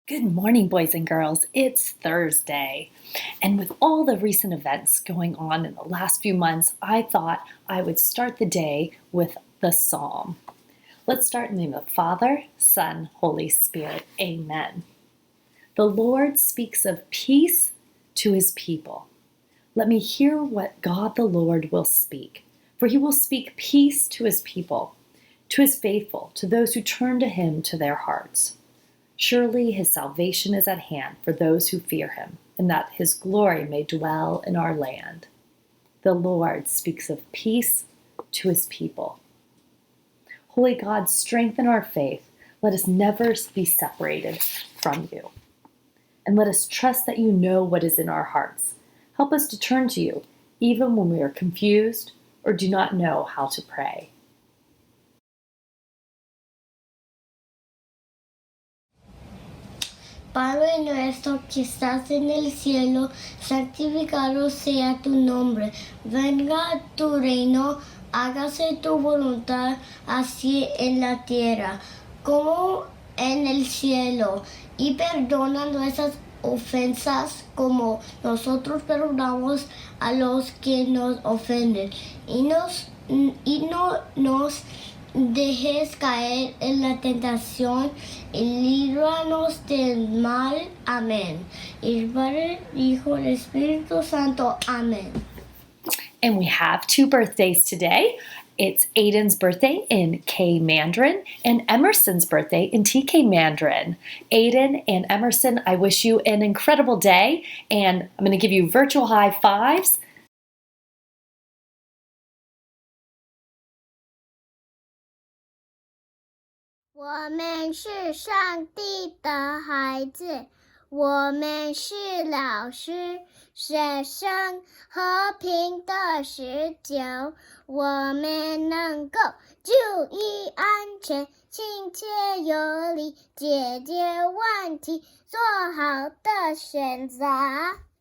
Good morning, boys and girls. It's Thursday. And with all the recent events going on in the last few months, I thought I would start the day with the psalm. Let's start in the name of the Father, Son, Holy Spirit. Amen. The Lord speaks of peace to his people. Let me hear what God the Lord will speak, for he will speak peace to his people, to his faithful, to those who turn to him to their hearts. Surely his salvation is at hand for those who fear him, and that his glory may dwell in our land. The Lord speaks of peace to his people. Holy God, strengthen our faith. Let us never be separated from you. And let us trust that you know what is in our hearts. Help us to turn to you, even when we are confused or do not know how to pray. Padre nuestro que estás en el cielo, santificado sea tu nombre. Venga tu reino, hágase tu voluntad, así en la tierra como en el cielo. Y perdona nuestras ofensas como nosotros perdonamos a los que nos ofenden. Y no nos dejes caer en la tentación y líbranos del mal. Amén. Y el Padre, el Hijo, el Espíritu Santo. Amén. And we have two birthdays today. It's Aiden's birthday in K Mandarin and Emerson's birthday in TK Mandarin. Aiden and Emerson, I wish you an incredible day, and I'm going to give you virtual high fives. "我们是上帝的孩子，我们是老师，学生和平的十九，我们能够注意安全，亲切有礼，解决问题，做好的选择。"